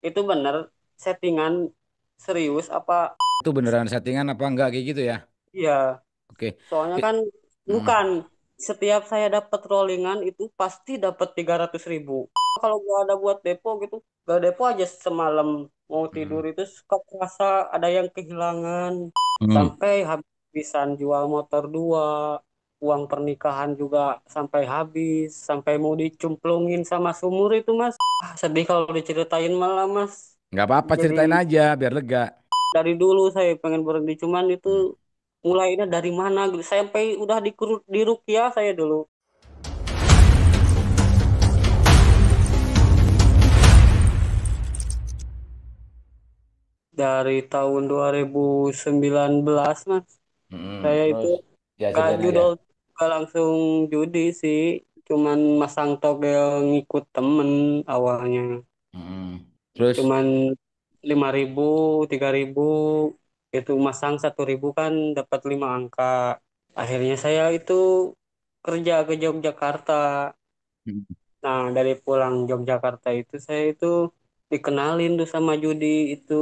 itu bener settingan serius apa? Itu beneran settingan apa enggak kayak gitu ya? Iya, Oke. soalnya Ki- kan mm, bukan setiap saya dapat rollingan itu pasti dapat 300.000. Kalau gak ada buat depo gitu, gak depo aja semalam mau tidur mm, itu suka kerasa ada yang kehilangan. mm. Sampai habisan jual motor dua, uang pernikahan juga sampai habis, sampai mau dicemplungin sama sumur itu mas. Sedih kalau diceritain malah mas. Nggak apa-apa Jadi ceritain aja biar lega. dari dulu saya pengen berhenti cuman itu Mm. mulainya dari mana gitu. Sampai udah di Rukia saya dulu. Dari tahun 2019 mas. Saya itu Terus ya gak ceritain aja. judol, gak langsung judi sih. Cuman masang togel ngikut temen awalnya. Mm. Terus, Cuman 5.000, 3.000 itu masang 1.000 kan dapat 5 angka. Akhirnya saya itu kerja ke Yogyakarta. mm, Nah, dari pulang Yogyakarta itu saya itu dikenalin tuh sama judi itu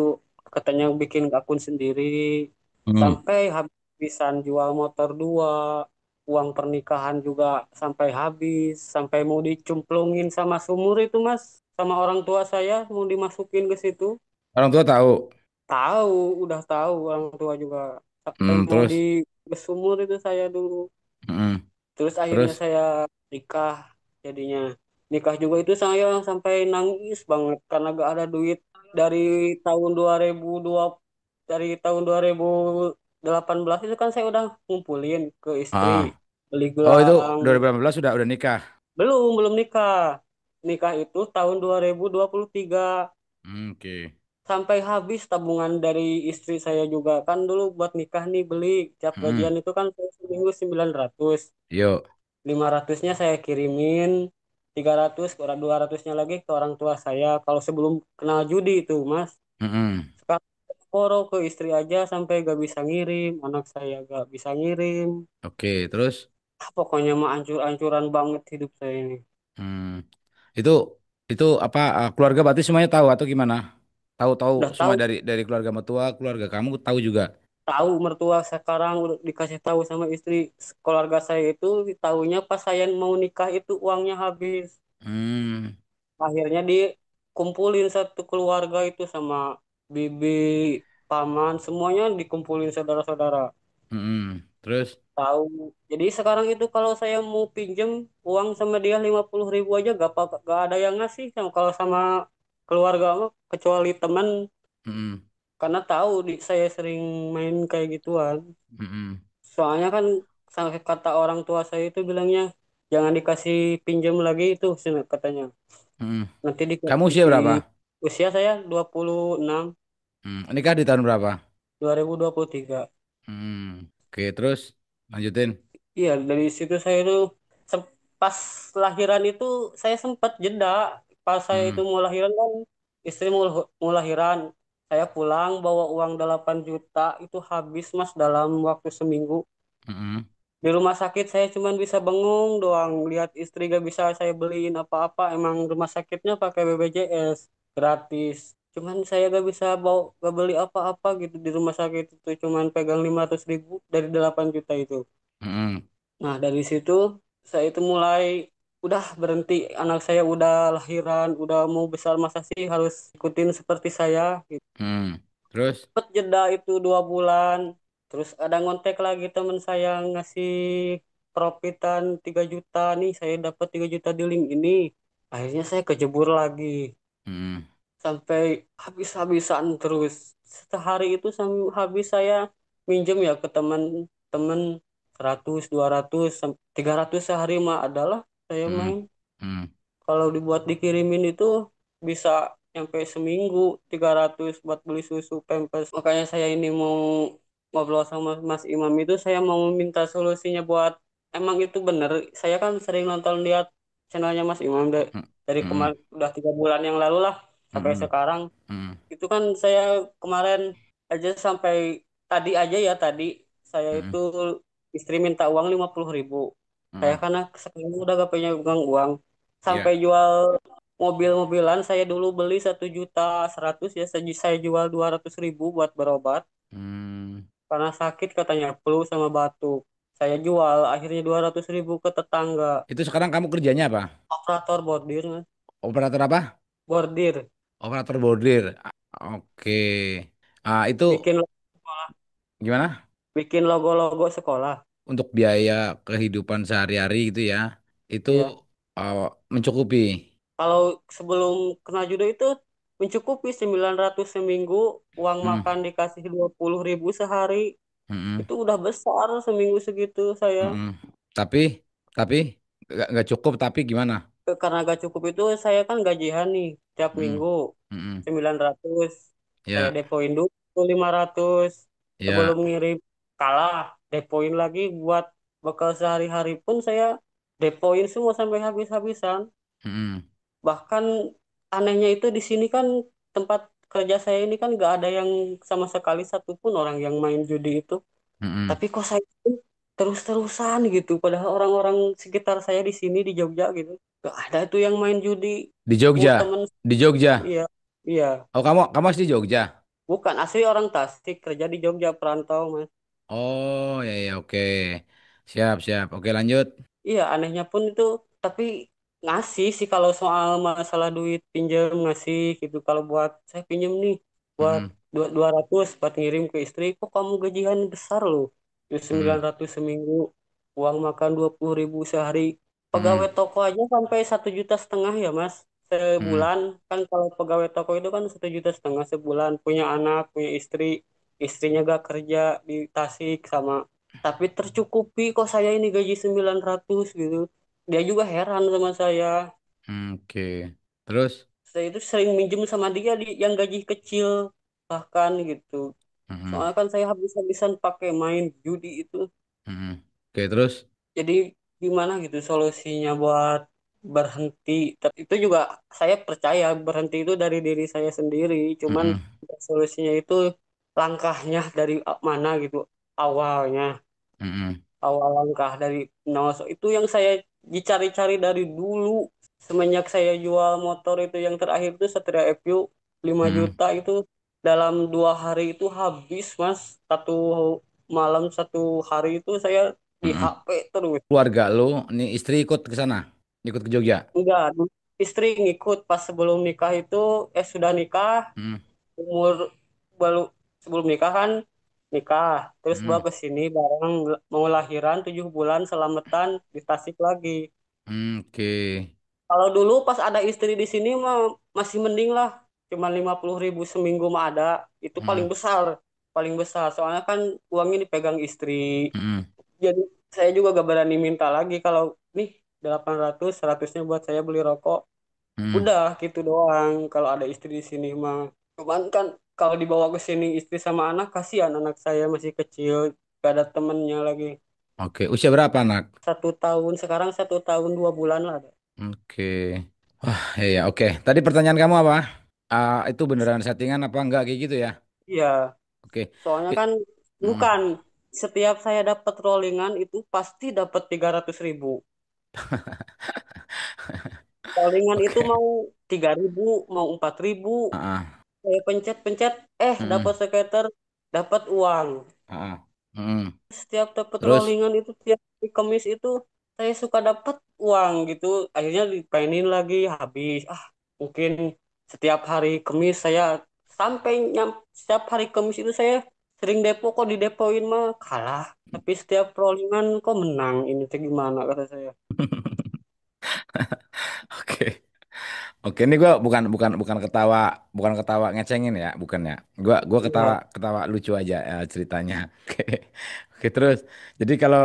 katanya bikin akun sendiri mm. sampai habisan jual motor dua, uang pernikahan juga sampai habis, sampai mau dicemplungin sama sumur itu Mas, sama orang tua saya mau dimasukin ke situ. Orang tua tahu. Tahu, udah tahu orang tua juga sampai mau di Terus, ke sumur itu saya dulu. mm. Terus akhirnya Terus, saya nikah jadinya. Nikah juga itu saya sampai nangis banget karena gak ada duit dari tahun 2002 dari tahun 2018 itu kan saya udah ngumpulin ke istri ah, beli oh itu gelang. 2018 sudah nikah. Belum nikah. Nikah itu tahun 2023 Oke. sampai habis tabungan dari istri saya juga kan dulu buat nikah nih beli tiap gajian Mm. itu kan saya seminggu 900. Yuk. 500-nya saya kirimin, 300 kurang 200-nya lagi ke orang tua saya kalau sebelum kenal judi itu mas. Mm-mm. Sekarang poro ke istri aja sampai gak bisa ngirim, anak saya gak bisa ngirim. Oke, terus, Pokoknya mah ancur-ancuran banget hidup saya ini. mm, itu itu apa keluarga berarti semuanya tahu atau gimana? Tahu-tahu Udah semua tahu, dari keluarga mertua, keluarga kamu tahu juga. tahu mertua sekarang udah dikasih tahu sama istri keluarga saya itu tahunya pas saya mau nikah itu uangnya habis. Hmm. Akhirnya dikumpulin satu keluarga itu sama bibi, paman, semuanya dikumpulin saudara-saudara. Mm-mm. Terus, Tahu. Jadi sekarang itu kalau saya mau pinjem uang sama dia 50.000 aja gak ada yang ngasih kalau sama keluarga mah, kecuali teman mm-mm. karena tahu saya sering main kayak gituan. Mm-mm. Soalnya kan sampai kata orang tua saya itu bilangnya jangan dikasih pinjam lagi itu katanya. Mm-mm. Nanti Kamu usia dikasih berapa? usia saya 26 Nikah di tahun berapa? 2023. Oke, terus lanjutin. Iya, dari situ saya itu pas lahiran itu saya sempat jeda. Pas saya itu Mm, mau lahiran kan istri mau lahiran. Saya pulang bawa uang 8 juta itu habis Mas dalam waktu seminggu. mm-mm, Di rumah sakit saya cuma bisa bengong doang lihat istri gak bisa saya beliin apa-apa. Emang rumah sakitnya pakai BPJS gratis. Cuman saya gak bisa bawa gak beli apa-apa gitu di rumah sakit itu cuman pegang 500.000 dari 8 juta itu. mm-mm, Nah, dari situ saya itu mulai udah berhenti. Anak saya udah lahiran, udah mau besar masa sih harus ikutin seperti saya. Gitu. mm. Terus, Cepet jeda itu 2 bulan. Terus ada ngontek lagi teman saya ngasih profitan 3 juta nih. Saya dapat 3 juta di link ini. Akhirnya saya kejebur lagi. mm, Sampai habis-habisan terus. Sehari itu habis saya minjem ya ke teman-teman 100, 200, 300 sehari mah adalah saya mm, main. mm, Kalau dibuat dikirimin itu bisa sampai seminggu 300 buat beli susu Pampers. Makanya saya ini mau ngobrol sama Mas Imam itu saya mau minta solusinya buat emang itu bener. Saya kan sering nonton lihat channelnya Mas Imam mm, dari mm, kemarin udah 3 bulan yang lalu lah sampai mm, sekarang. mm, Itu kan saya kemarin aja sampai tadi aja ya tadi saya itu mm, istri minta uang 50.000. Saya mm. karena sekarang udah gak punya uang, Ya, sampai jual mobil-mobilan saya dulu beli 1.100.000 ya, saya jual 200.000 buat berobat Hmm. karena sakit katanya flu sama batuk. Saya jual akhirnya 200.000 ke tetangga. Itu sekarang kamu kerjanya apa? Operator bordir, Mas. Operator apa? Bordir. Operator bordir. Oke. Ah, itu Bikin gimana? bikin logo-logo sekolah. Untuk biaya kehidupan sehari-hari gitu ya. Itu Ya. uh, mencukupi. Kalau sebelum kena judo itu mencukupi 900 seminggu, uang Hmm. makan dikasih 20.000 sehari. Mm-mm. Itu udah besar seminggu segitu saya. Mm-mm. Tapi, tapi nggak cukup. Tapi gimana? Karena gak cukup itu saya kan gajian nih tiap Mm-mm. minggu Mm-mm. 900. Saya Ya, depoin dulu 500. ya. Sebelum ngirim kalah, depoin lagi buat bekal sehari-hari pun saya depoin semua sampai habis-habisan. Mm-mm. Bahkan anehnya itu di sini kan tempat kerja saya ini kan gak ada yang sama sekali satupun orang yang main judi itu. Mm-mm. Tapi kok saya itu terus-terusan gitu. Padahal orang-orang sekitar saya di sini di Jogja gitu. Gak ada tuh yang main judi. Di Oh Jogja, temen, di Jogja. iya, iya. Oh, kamu masih di Jogja? Bukan asli orang Tasik kerja di Jogja perantau mas. Oh, ya, ya, oke. Siap, siap. Oke, lanjut. Iya, anehnya pun itu, tapi ngasih sih kalau soal masalah duit pinjam ngasih gitu. Kalau buat saya pinjam nih, buat Mm-mm. 200 buat ngirim ke istri, kok kamu gajian besar loh. Mm-mm. 900 seminggu, uang makan 20.000 sehari. Pegawai Mm-mm. toko aja sampai 1,5 juta ya mas, Mm-mm. sebulan. Kan kalau pegawai toko itu kan 1,5 juta sebulan, punya anak, punya istri, istrinya gak kerja di Tasik sama tapi tercukupi kok saya ini gaji 900 gitu. Dia juga heran sama saya. Oke. Terus? Saya itu sering minjem sama dia yang gaji kecil bahkan gitu. Mm-mm. Soalnya kan saya habis-habisan pakai main judi itu. Mm-mm. Oke, terus? Jadi gimana gitu solusinya buat berhenti. Tapi itu juga saya percaya berhenti itu dari diri saya sendiri. Cuman Mm-mm. solusinya itu langkahnya dari mana gitu awalnya. Mm-mm. Awal langkah dari nol. So, itu yang saya dicari-cari dari dulu semenjak saya jual motor itu yang terakhir itu Satria FU 5 Mm-mm. juta itu dalam 2 hari itu habis mas satu malam satu hari itu saya di Mm-mm. HP terus Keluarga lu, nih istri ikut ke sana, ikut ke Jogja. enggak istri ngikut pas sebelum nikah itu sudah nikah Mm-mm. umur baru sebelum nikah kan nikah terus bawa Mm-mm. ke sini bareng mau lahiran 7 bulan selamatan di Tasik lagi. Oke. Kalau dulu pas ada istri di sini mah masih mending lah cuma 50.000 seminggu mah ada itu Mm-mm. paling besar soalnya kan uangnya dipegang istri Mm-mm. jadi saya juga gak berani minta lagi kalau nih 800 100-nya buat saya beli rokok Mm-mm. udah gitu doang kalau ada istri di sini mah cuman kan kalau dibawa ke sini istri sama anak kasihan anak saya masih kecil gak ada temennya lagi Oke, usia berapa anak? 1 tahun sekarang 1 tahun 2 bulan lah ada. Oke. Wah, iya, oke. Tadi pertanyaan kamu apa? Itu beneran settingan apa enggak kayak gitu ya? Iya Oke. soalnya I- kan mm. bukan setiap saya dapat rollingan itu pasti dapat 300.000 rollingan itu Oke. mau 3.000 mau 4.000 Ah, saya pencet-pencet dapat mm-mm. skater dapat uang Ah, mm. setiap dapat Terus? rollingan itu tiap di kemis itu saya suka dapat uang gitu akhirnya dipainin lagi habis mungkin setiap hari kemis saya sampai setiap hari kemis itu saya sering depo kok didepoin mah kalah tapi setiap rollingan kok menang ini teh gimana kata saya. Oke. Oke, ini gua bukan bukan bukan ketawa ngecengin ya, bukan ya. Gua ketawa Ya, ketawa lucu aja ya, ceritanya. Oke. Oke, terus jadi kalau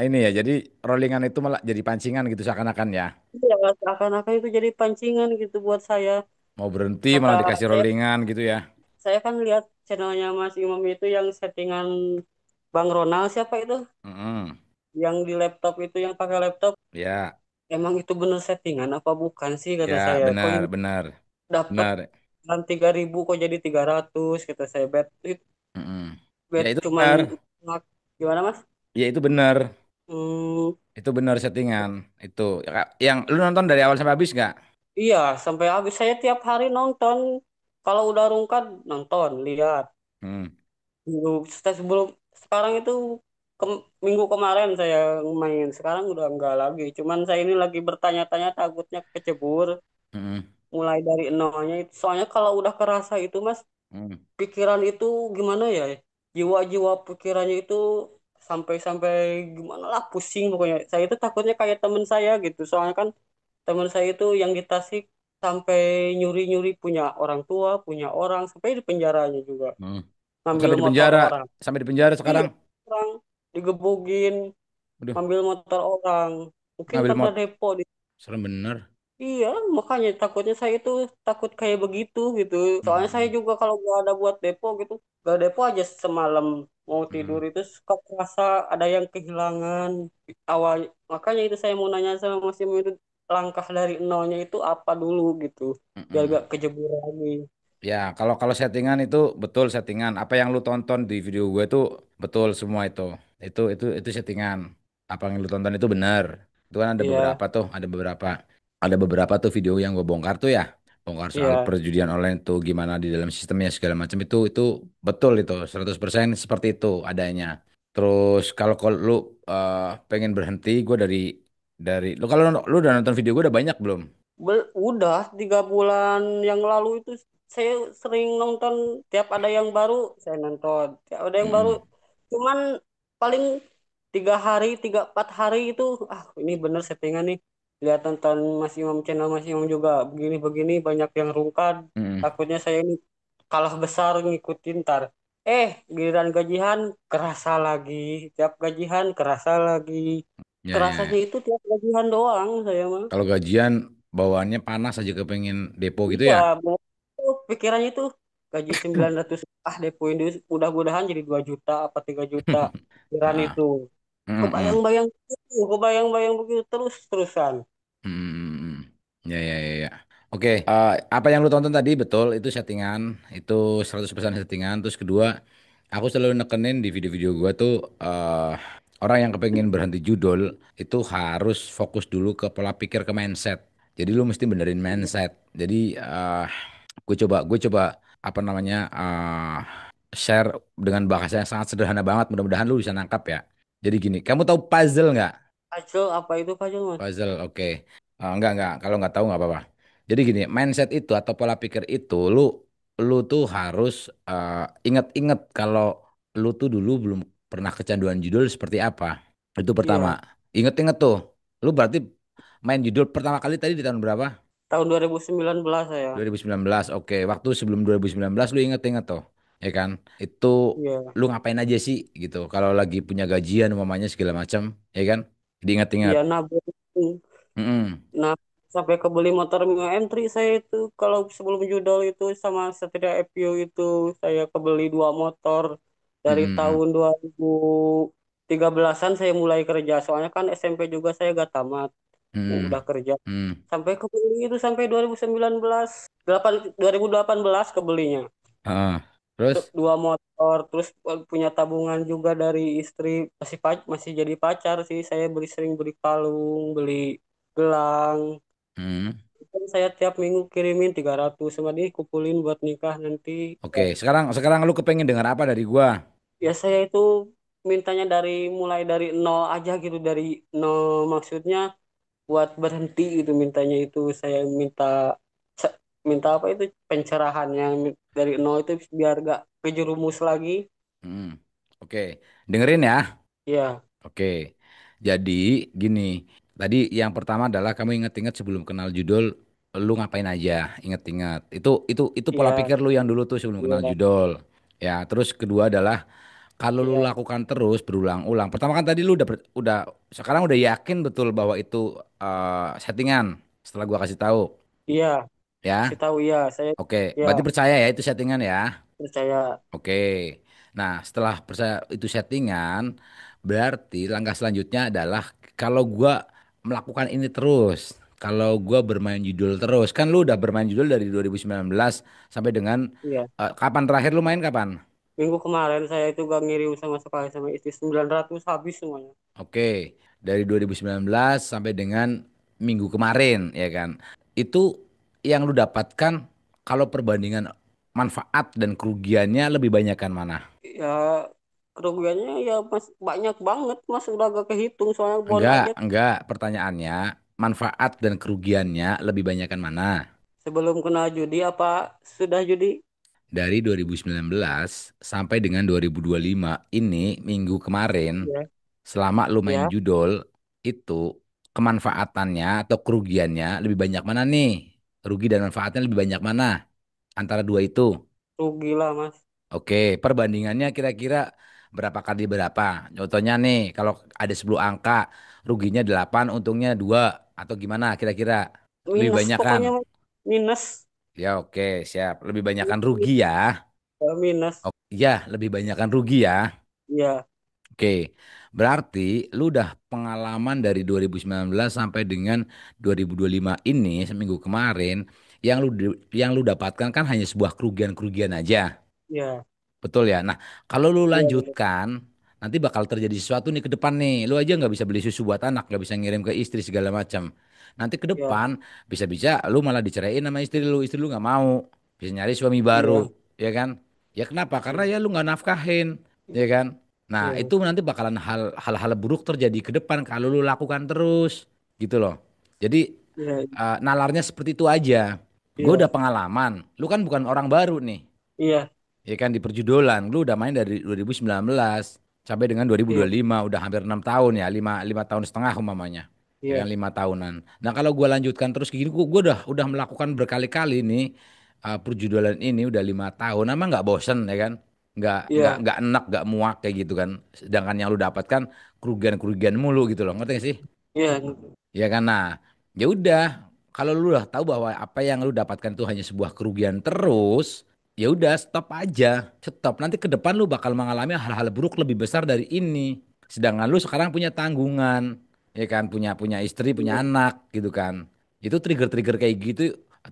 ini ya, jadi rollingan itu malah jadi pancingan gitu seakan-akan ya. iya seakan-akan itu jadi pancingan gitu buat saya Mau berhenti kata malah dikasih saya rollingan gitu ya. saya kan lihat channelnya Mas Imam itu yang settingan Bang Ronald siapa itu Mm-mm. yang di laptop itu yang pakai laptop Ya, emang itu bener settingan apa bukan sih kata ya, saya kok benar, ini benar. dapat Benar. dalam 3.000 kok jadi 300 kata saya Mm-mm. Ya bet itu cuman benar. gimana Mas. Ya itu benar. Hmm, Itu benar settingan. Itu yang lu nonton dari awal sampai habis nggak? Iya, sampai habis saya tiap hari nonton. Kalau udah rungkat nonton, lihat. Hmm, Minggu sebelum sekarang itu minggu kemarin saya main. Sekarang udah enggak lagi. Cuman saya ini lagi bertanya-tanya takutnya kecebur hmm, mulai dari nolnya itu. Soalnya kalau udah kerasa itu Mas, hmm, pikiran itu gimana ya? Jiwa-jiwa pikirannya itu sampai-sampai gimana lah pusing pokoknya. Saya itu takutnya kayak temen saya gitu. Soalnya kan teman saya itu yang di Tasik sampai nyuri-nyuri punya orang tua, punya orang, sampai di penjaranya juga. hmm. Oh, Ngambil sampai di motor penjara, orang. sampai di penjara Iya, sekarang. orang digebugin, Udah ngambil motor orang. Mungkin ngambil karena mot, depo. serem bener. Iya, makanya takutnya saya itu takut kayak begitu gitu. Soalnya saya Hmm, juga kalau gak ada buat depo gitu, gak depo aja semalam mau tidur hmm, itu suka kerasa ada yang kehilangan awal. Makanya itu saya mau nanya sama Mas Im itu langkah dari nolnya itu apa dulu gitu, hmm, biar hmm. gak kejebur lagi. Ya, kalau kalau settingan itu betul settingan. Apa yang lu tonton di video gue itu betul semua itu. Itu settingan. Apa yang lu tonton itu benar. Itu kan Iya, ada beberapa tuh video yang gue bongkar tuh ya. Bongkar soal iya. perjudian online tuh gimana di dalam sistemnya segala macam itu betul itu 100% seperti itu adanya. Terus kalau kalau lu pengen berhenti gue dari lu kalau lu udah nonton video gue udah banyak belum? Udah 3 bulan yang lalu itu saya sering nonton tiap ada yang baru saya nonton tiap ada yang baru Mm-mm. cuman paling 3 hari 4 hari itu ini bener settingan nih lihat nonton Mas Imam channel Mas Imam juga begini-begini banyak yang rungkat Mm-mm. takutnya saya ini kalah besar ngikutin ntar giliran gajian kerasa lagi tiap gajian kerasa lagi Ya, ya, kerasanya ya. itu tiap gajian doang saya mah. Kalau gajian bawaannya panas aja kepengen depo gitu Iya, ya. pikirannya itu gaji 900 depoin dulu mudah-mudahan jadi 2 juta apa 3 juta pikiran Ah, itu mm-mm. kebayang-bayang itu kebayang-bayang begitu terus-terusan. Hmm, ya, ya, ya, ya. Oke, apa yang lu tonton tadi betul itu settingan, itu 100% settingan. Terus kedua, aku selalu nekenin di video-video gua tuh orang yang kepengen berhenti judul itu harus fokus dulu ke pola pikir ke mindset. Jadi lu mesti benerin mindset. Jadi gue coba apa namanya share dengan bahasa yang sangat sederhana banget. Mudah-mudahan lu bisa nangkap ya. Jadi gini, kamu tahu puzzle nggak? Pacul apa itu pacul mas? Puzzle, oke. Enggak. Kalau nggak tahu nggak apa-apa. Jadi gini, mindset itu atau pola pikir itu, lu tuh harus inget-inget kalau lu tuh dulu belum pernah kecanduan judul seperti apa. Itu pertama. Iya, Inget-inget tuh. Lu berarti main judul pertama kali tadi di tahun berapa? tahun 2019 saya. 2019. Oke, waktu sebelum 2019 lu inget-inget tuh. Ya kan? Itu Iya, lu ngapain aja sih gitu. Kalau lagi punya gajian umpamanya segala macam, ya kan? Diingat-ingat. iya nabung. Mm-mm. Nah, sampai kebeli motor Mio M3 saya itu kalau sebelum judul itu sama Satria FPU itu saya kebeli 2 motor dari Mm-mm. tahun 2013-an saya mulai kerja. Soalnya kan SMP juga saya gak tamat, udah Mm-mm. kerja. Mm. Sampai kebeli itu sampai 2019, 2018 kebelinya. Ah, terus? 2 motor, terus punya tabungan juga dari istri masih jadi pacar sih. Saya sering beli kalung, beli gelang. Mm. Kan saya tiap minggu kirimin 300 sama dia kumpulin buat nikah nanti. Oke, sekarang sekarang lu kepengen dengar apa dari gua? Ya saya itu mintanya mulai dari nol aja gitu dari nol maksudnya buat berhenti gitu mintanya itu saya se- minta apa itu pencerahannya dari nol itu biar gak kejerumus lagi. Mm. Oke, dengerin ya. Ya, Oke, jadi gini. Tadi yang pertama adalah kamu inget-inget sebelum kenal judul, lu ngapain aja? Inget-inget. Itu pola iya, pikir lu yang dulu tuh sebelum kenal iya, judul. Ya, terus kedua adalah kalau lu iya, lakukan terus berulang-ulang. Pertama kan tadi lu udah sekarang udah yakin betul bahwa itu settingan. Setelah gua kasih tahu, iya, kasih ya. tahu ya saya Oke, ya berarti percaya ya itu settingan ya. percaya. Oke. Nah, setelah percaya itu settingan, berarti langkah selanjutnya adalah kalau gua melakukan ini terus, kalau gua bermain judul terus, kan lu udah bermain judul dari 2019 sampai dengan Iya. kapan terakhir lu main kapan? Minggu kemarin saya itu gak ngirim sama sekali sama istri 900 habis semuanya. Oke, dari 2019 sampai dengan minggu kemarin, ya kan? Itu yang lu dapatkan kalau perbandingan manfaat dan kerugiannya lebih banyak kan mana? Ya kerugiannya ya mas banyak banget mas, udah gak kehitung soalnya bon aja Enggak, pertanyaannya manfaat dan kerugiannya lebih banyak kan mana? sebelum kena judi apa sudah judi. Dari 2019 sampai dengan 2025 ini minggu kemarin Ya, selama lu main ya judol itu kemanfaatannya atau kerugiannya lebih banyak mana nih? Rugi dan manfaatnya lebih banyak mana antara dua itu? rugi lah mas. Oke, perbandingannya kira-kira berapa kali berapa? Contohnya nih, kalau ada 10 angka, ruginya 8, untungnya 2 atau gimana kira-kira? Lebih Minus banyak kan? pokoknya mas. Minus. Ya oke, siap. Lebih banyakan rugi ya. Ya, minus. Oh, ya, lebih banyakan rugi ya. Ya, Oke, berarti lu udah pengalaman dari 2019 sampai dengan 2025 ini, seminggu kemarin, yang lu dapatkan kan hanya sebuah kerugian-kerugian aja. ya, Betul ya. Nah, kalau lu ya, betul. lanjutkan, nanti bakal terjadi sesuatu nih ke depan nih. Lu aja nggak bisa beli susu buat anak, nggak bisa ngirim ke istri segala macam. Nanti ke Ya, depan bisa-bisa lu malah diceraiin sama istri lu nggak mau. Bisa nyari suami baru, ya, ya kan? Ya kenapa? Karena ya, ya lu nggak nafkahin, ya kan? Nah, ya, itu nanti bakalan hal-hal buruk terjadi ke depan kalau lu lakukan terus, gitu loh. Jadi ya, nalarnya seperti itu aja. Gue ya, udah pengalaman. Lu kan bukan orang baru nih. iya, Ya kan di perjudolan, lu udah main dari 2019 sampai dengan iya, 2025, udah hampir 6 tahun ya, lima tahun setengah umpamanya, ya kan iya, 5 tahunan. Nah kalau gua lanjutkan terus kayak gini, gua udah melakukan berkali-kali nih perjudolan ini udah 5 tahun, emang nggak bosen ya kan? iya, Nggak enak, nggak muak kayak gitu kan? Sedangkan yang lu dapatkan kerugian-kerugian mulu gitu loh, ngerti gak sih? iya, Ya kan? Nah, ya udah. Kalau lu udah tahu bahwa apa yang lu dapatkan itu hanya sebuah kerugian terus, ya udah stop aja, stop. Nanti ke depan lu bakal mengalami hal-hal buruk lebih besar dari ini. Sedangkan lu sekarang punya tanggungan, ya kan? Punya punya istri, punya iya, anak, gitu kan? Itu trigger-trigger kayak gitu,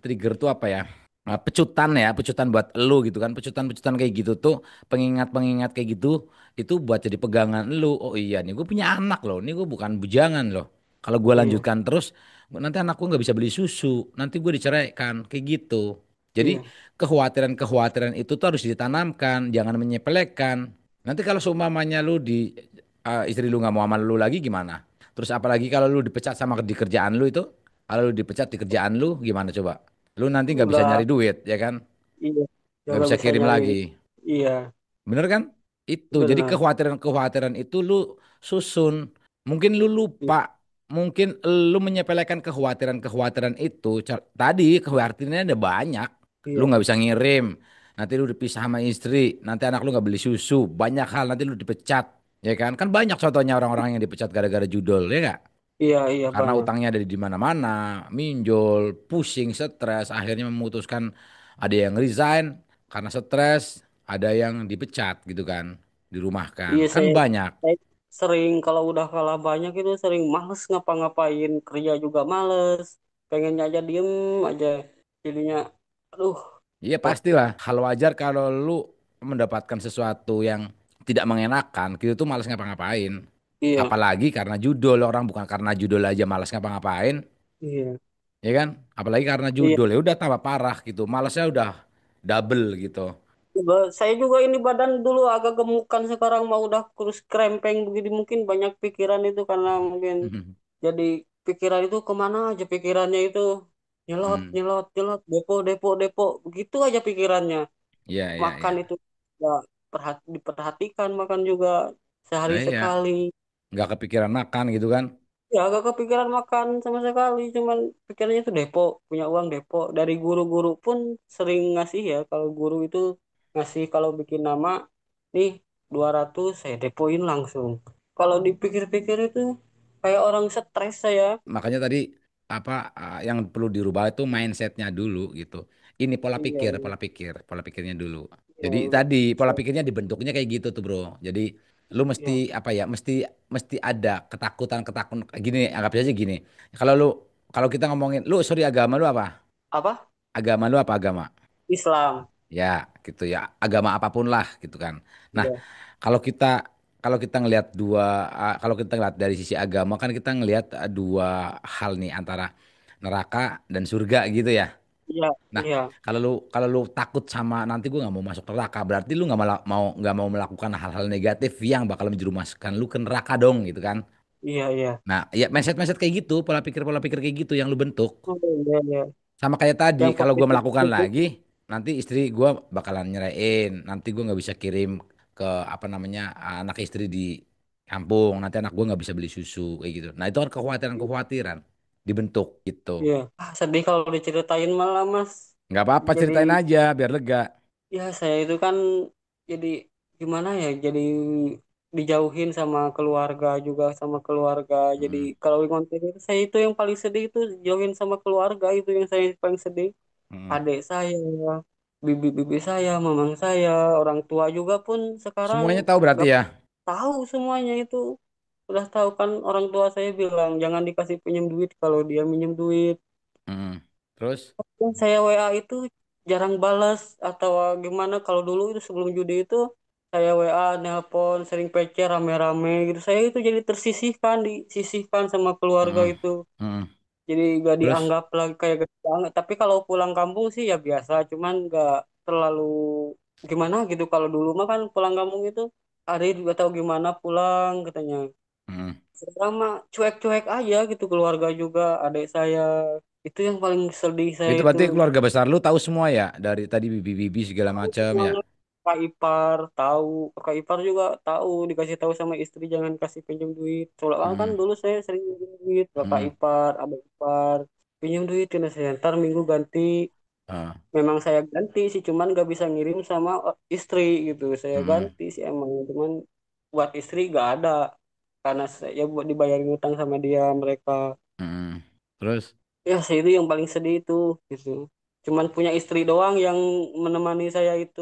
trigger tuh apa ya? Nah, pecutan ya, pecutan buat lu gitu kan. Pecutan-pecutan kayak gitu tuh, pengingat-pengingat kayak gitu, itu buat jadi pegangan lu. Oh iya nih, gue punya anak loh. Ini gue bukan bujangan loh. Kalau gue iya, lanjutkan terus, nanti anakku nggak bisa beli susu, nanti gue diceraikan, kayak gitu. Jadi iya, kekhawatiran-kekhawatiran itu tuh harus ditanamkan, jangan menyepelekan. Nanti kalau seumpamanya lu istri lu nggak mau sama lu lagi gimana? Terus apalagi kalau lu dipecat sama di kerjaan lu itu, kalau lu dipecat di kerjaan lu gimana coba? Lu nanti nggak bisa udah, nyari duit, ya kan? iya, ya Nggak gak bisa bisa kirim nyari, lagi. iya, Bener kan? Itu. Jadi benar, kekhawatiran-kekhawatiran itu lu susun. Mungkin lu iya, lupa. Mungkin lu menyepelekan kekhawatiran-kekhawatiran itu. Tadi kekhawatirannya ada banyak. Lu iya, nggak bisa ngirim. Nanti lu dipisah sama istri. Nanti anak lu nggak beli susu. Banyak hal. Nanti lu dipecat. Ya kan? Kan banyak contohnya orang-orang yang dipecat gara-gara judol. Ya nggak? iya, iya Karena banyak, utangnya ada di mana-mana. Minjol, pusing, stres. Akhirnya memutuskan ada yang resign karena stres, ada yang dipecat gitu kan, iya dirumahkan. Kan saya, banyak. saya sering kalau udah kalah banyak itu sering males ngapa-ngapain, kerja juga males, pengennya aja diem aja, jadinya aduh Iya buat pastilah. Hal wajar kalau lu mendapatkan sesuatu yang tidak mengenakan, gitu tuh malas ngapa-ngapain. iya, Apalagi karena judul, orang bukan karena judul aja malas ngapa-ngapain, iya, ya kan? Apalagi karena iya. judul, ya udah tambah parah gitu. Malasnya udah double gitu. Saya juga ini badan dulu agak gemukan, sekarang mau udah kurus krempeng begini, mungkin banyak pikiran itu karena mungkin jadi pikiran itu kemana aja pikirannya itu nyelot Hmm. nyelot nyelot depo depo depo begitu aja pikirannya. Iya, iya, Makan iya. itu ya diperhatikan, makan juga sehari Nah, iya, sekali. nggak kepikiran makan gitu kan. Ya agak kepikiran makan sama sekali, cuman pikirannya itu depo, punya uang depo. Dari guru-guru pun sering ngasih ya, kalau guru itu ngasih kalau bikin nama nih 200 saya depoin langsung. Kalau dipikir-pikir itu kayak orang stres saya. Makanya tadi apa yang perlu dirubah itu mindsetnya dulu gitu. Ini Iya, iya, pola pikirnya dulu. iya, Jadi tadi pola pikirnya dibentuknya kayak gitu tuh bro. Jadi lu mesti iya. apa ya? Mesti ada ketakutan gini. Anggap aja gini. Kalau lu kalau kita ngomongin lu sorry agama lu apa? Apa? Agama lu apa agama? Islam. Ya gitu ya. Agama apapun lah gitu kan. Nah Iya, kalau kita kalau kita ngelihat kalau kita ngelihat dari sisi agama kan kita ngelihat dua hal nih antara neraka dan surga gitu ya. iya, Nah, iya, kalau lu takut sama nanti gue nggak mau masuk neraka, berarti lu nggak mau melakukan hal-hal negatif yang bakal menjerumuskan lu ke neraka dong, gitu kan? iya, iya. Nah, ya mindset-mindset kayak gitu, pola pikir kayak gitu yang lu bentuk. Oh, iya, iya. Sama kayak tadi, Yang kalau gue positif melakukan itu, lagi, nanti istri gue bakalan nyerain, nanti gue nggak bisa kirim ke apa namanya anak istri di kampung, nanti anak gue nggak bisa beli susu kayak gitu. Nah, itu kan kekhawatiran-kekhawatiran dibentuk gitu. iya. Ah, sedih kalau diceritain malah, Mas. Nggak apa-apa, Jadi, ceritain aja biar lega. ya saya itu kan jadi gimana ya? Jadi dijauhin sama keluarga juga sama keluarga. Jadi Mm, kalau ngonten itu saya itu yang paling sedih itu jauhin sama keluarga itu yang saya paling sedih. mm. Adik saya, bibi-bibi saya, mamang saya, orang tua juga pun sekarang Semuanya tahu berarti nggak ya. tahu semuanya itu. Udah tahu kan orang tua saya bilang jangan dikasih pinjam duit kalau dia minjem duit. Mm. Terus, Dan saya WA itu jarang balas atau gimana kalau dulu itu sebelum judi itu saya WA, nelpon, sering PC rame-rame gitu. Saya itu jadi tersisihkan, disisihkan sama keluarga mm, itu. mm. Jadi gak Terus, dianggap lagi kayak gede banget. Tapi kalau pulang kampung sih ya biasa, cuman gak terlalu gimana gitu. Kalau dulu mah kan pulang kampung itu hari juga tahu gimana pulang katanya. mm. Sekarang mah cuek-cuek aja gitu keluarga juga, adik saya. Itu yang paling sedih saya Itu itu. berarti keluarga besar lu tahu semua ya dari tadi bibi-bibi segala Tahu macam ya. semuanya. Kakak ipar tahu, kakak ipar juga tahu, dikasih tahu sama istri jangan kasih pinjam duit. Soalnya kan Mm, dulu saya sering pinjam duit, kakak mm. ipar, adik ipar, pinjam duit ke saya ntar minggu ganti. Ah, Memang saya ganti sih, cuman gak bisa ngirim sama istri gitu. Saya mm, ganti sih emang, cuman buat istri gak ada karena saya buat dibayarin utang sama dia mereka. mm. Terus, Ya, saya itu yang paling sedih itu gitu. Cuman punya istri doang yang menemani saya itu.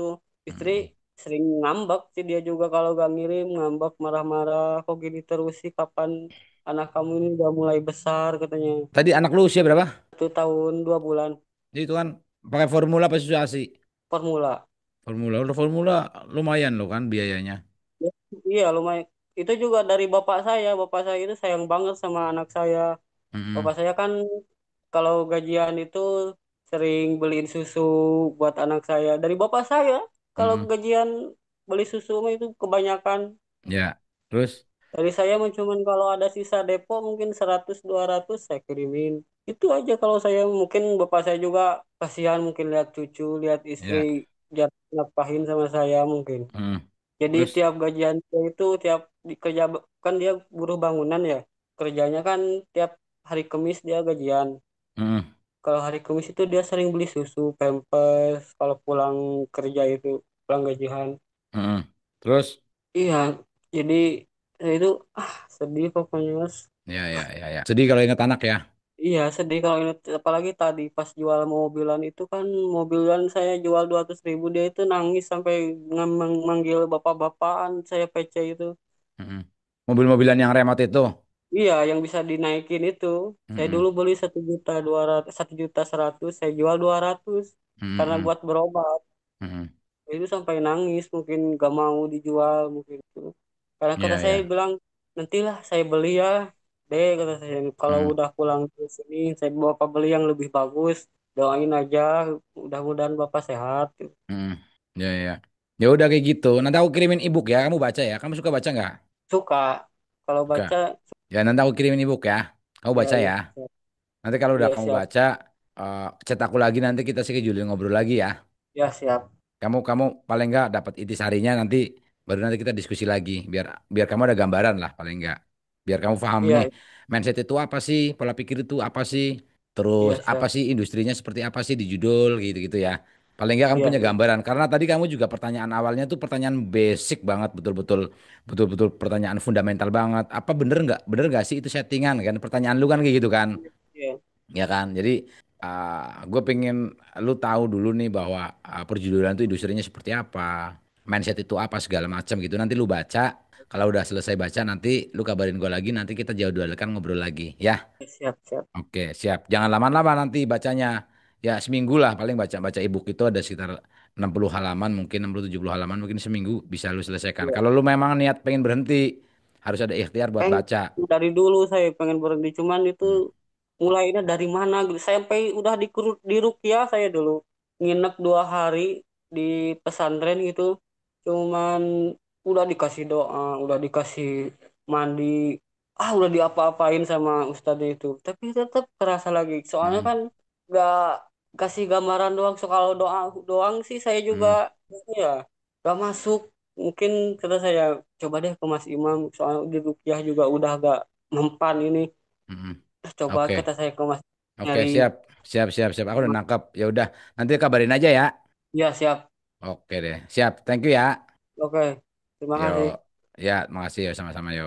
Istri mm. sering ngambek sih dia juga kalau gak ngirim, ngambek marah-marah. Kok gini terus sih, kapan anak kamu ini udah mulai besar katanya. Tadi anak lu usia berapa? 1 tahun 2 bulan Jadi itu kan pakai formula apa susu ASI? formula. Formula, udah formula lumayan loh kan biayanya. Ya, iya lumayan. Itu juga dari bapak saya. Bapak saya itu sayang banget sama anak saya. Mm, Bapak saya kan kalau gajian itu sering beliin susu buat anak saya. Dari bapak saya, kalau mm. gajian beli susu mah itu kebanyakan. Ya, terus, Dari saya mah cuman kalau ada sisa depo mungkin 100 200 saya kirimin. Itu aja kalau saya mungkin bapak saya juga kasihan mungkin lihat cucu, lihat istri ya, jarang ngapain sama saya mungkin. mm. Jadi Terus, tiap gajian dia itu tiap kerja kan dia buruh bangunan ya. Kerjanya kan tiap hari Kamis dia gajian. mm, Kalau hari Kamis itu dia sering beli susu, pampers, kalau pulang kerja itu, pulang gajian. mm. Terus, Iya, jadi saya itu sedih pokoknya Mas. ya, ya, ya, ya. Sedih kalau ingat anak ya. Iya sedih kalau ini apalagi tadi pas jual mobilan itu kan mobilan saya jual 200.000 dia itu nangis sampai manggil bapak-bapakan saya PC itu. Mm. Mobil-mobilan yang remote itu. Iya yang bisa dinaikin itu. Saya Mm, dulu beli 1.200.000 1.100.000 saya jual 200 mm, karena mm, buat berobat. mm. Itu sampai nangis mungkin gak mau dijual mungkin itu karena kata Ya, saya ya. bilang nantilah saya beli ya deh kata saya kalau Mm, udah pulang ke sini saya bapak beli yang lebih bagus doain aja mudah-mudahan bapak sehat. mm. Ya, ya. Ya udah kayak gitu. Nanti aku kirimin ebook ya. Kamu baca ya. Kamu suka baca nggak? Suka kalau Suka. baca. Ya nanti aku kirimin ebook ya. Kamu Ya baca ya ya. siap. Nanti kalau udah Ya kamu siap. baca, chat aku lagi nanti kita schedule ngobrol lagi ya. Ya siap. Kamu paling nggak dapat intisarinya nanti baru nanti kita diskusi lagi biar biar kamu ada gambaran lah paling nggak. Biar kamu paham nih Iya mindset itu apa sih, pola pikir itu apa sih, terus iya apa siap. sih industrinya seperti apa sih di judul gitu-gitu ya. Paling nggak kamu Iya punya iya gambaran karena tadi kamu juga pertanyaan awalnya tuh pertanyaan basic banget betul-betul betul-betul pertanyaan fundamental banget. Apa bener nggak sih itu settingan kan? Pertanyaan lu kan kayak gitu kan? iya Ya kan? Jadi gue pengen lu tahu dulu nih bahwa perjudian itu industrinya seperti apa, mindset itu apa segala macam gitu. Nanti lu baca, kalau udah selesai baca nanti lu kabarin gue lagi, nanti kita jadwalkan ngobrol lagi. Ya, siap siap. oke siap. Jangan lama-lama nanti bacanya. Ya seminggu lah paling baca ebook itu ada sekitar 60 halaman, mungkin 60 70 halaman, mungkin seminggu bisa lu selesaikan. Iya. Kalau lu memang niat pengen berhenti, harus ada ikhtiar buat Pengen baca. dari dulu saya pengen berhenti cuman itu Hmm. mulainya dari mana gitu. Sampai udah di Rukia saya dulu nginep 2 hari di pesantren gitu. Cuman udah dikasih doa, udah dikasih mandi, udah diapa-apain sama ustadz itu. Tapi tetap kerasa lagi. Soalnya Mm-mm. kan nggak kasih gambaran doang. So kalau doa doang sih saya juga Mm-mm. ya gak masuk. Mungkin kata saya coba deh ke Mas Imam. Soal di Rukiah juga udah gak mempan ini. Mm-mm. Coba Oke, kata saya ke Mas oke, nyari. siap, siap, siap, siap. Aku udah nangkep. Ya udah, nanti kabarin aja ya. Ya siap. Oke deh, siap. Thank you ya. Oke. Terima Yo, kasih. ya, makasih ya sama-sama yo.